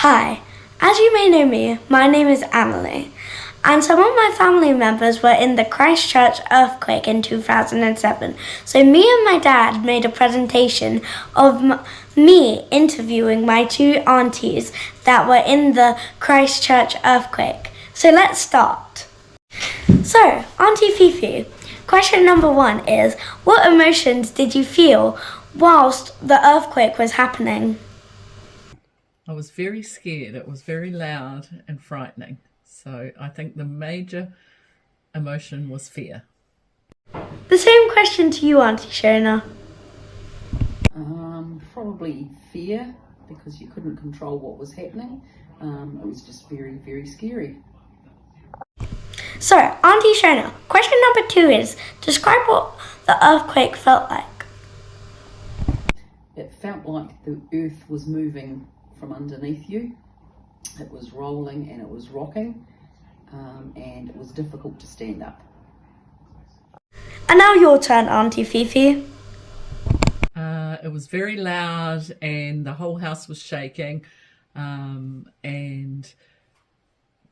Hi, as you may know me, my name is Amalie, and some of my family members were in the Christchurch earthquake in 2007. So me and my dad made a presentation of me interviewing my two aunties that were in the Christchurch earthquake. So let's start. So, Auntie Fifi, question number 1 is, what emotions did you feel whilst the earthquake was happening? I was very scared. It was very loud and frightening. So I think the major emotion was fear. The same question to you, Auntie Shona. Probably fear, because you couldn't control what was happening. It was just very, very scary. So, Auntie Shona, question number 2 is, describe what the earthquake felt like. It felt like the earth was moving from underneath you. It was rolling and it was rocking, and it was difficult to stand up. And now your turn, Auntie Fifi. It was very loud and the whole house was shaking, and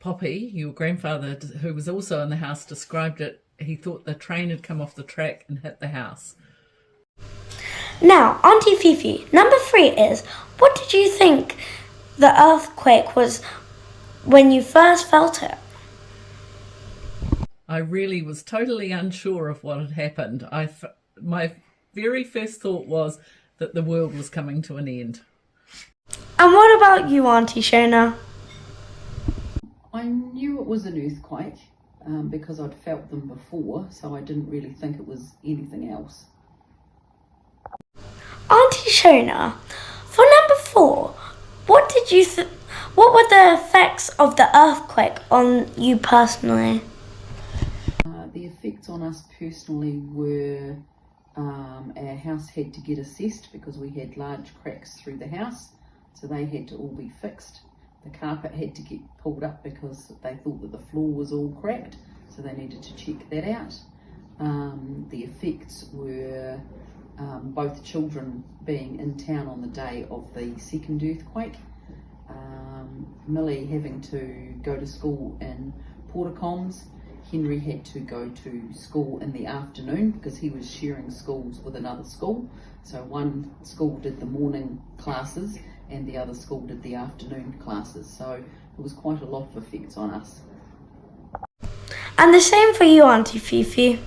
Poppy, your grandfather, who was also in the house, described it. He thought the train had come off the track and hit the house. Now, Auntie Fifi, number 3 is, what did you think the earthquake was when you first felt it? I really was totally unsure of what had happened. My very first thought was that the world was coming to an end. And what about you, Auntie Shona? I knew it was an earthquake because I'd felt them before, so I didn't really think it was anything else. Auntie Shona, for number 4, what were the effects of the earthquake on you personally? The effects on us personally were our house had to get assessed because we had large cracks through the house, so they had to all be fixed. The carpet had to get pulled up because they thought that the floor was all cracked, so they needed to check that out. The effects were both children being in town on the day of the second earthquake, Millie having to go to school in Portacombs. Henry had to go to school in the afternoon because he was sharing schools with another school. So one school did the morning classes and the other school did the afternoon classes. So it was quite a lot of effects on us. And the same for you, Auntie Fifi.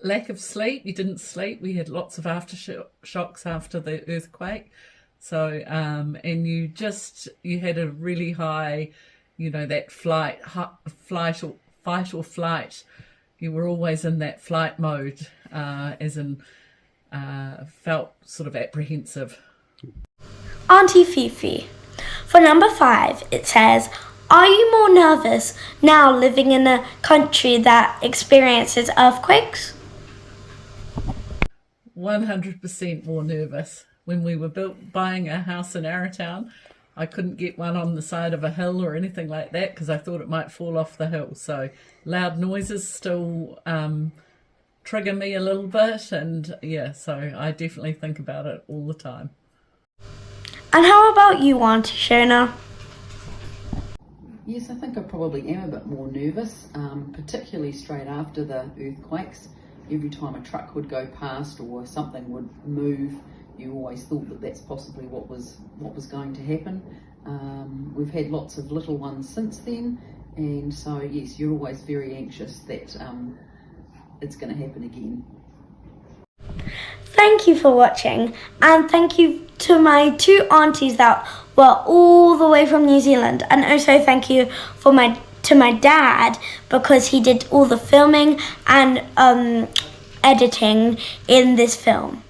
Lack of sleep. You didn't sleep. We had lots of aftershocks after the earthquake. So, and you had a really high, that fight or flight. You were always in that flight mode, felt sort of apprehensive. Auntie Fifi, for number 5, it says, are you more nervous now living in a country that experiences earthquakes? 100% more nervous. When we were buying a house in Arrowtown, I couldn't get one on the side of a hill or anything like that because I thought it might fall off the hill. So loud noises still trigger me a little bit, and so I definitely think about it all the time. And how about you, Auntie Shona? Yes, I think I probably am a bit more nervous, particularly straight after the earthquakes. Every time a truck would go past or something would move, you always thought that that's possibly what was going to happen. We've had lots of little ones since then, and so yes, you're always very anxious that it's going to happen again. Thank you for watching, and thank you to my two aunties that were all the way from New Zealand, and also thank you to my dad because he did all the filming and editing in this film.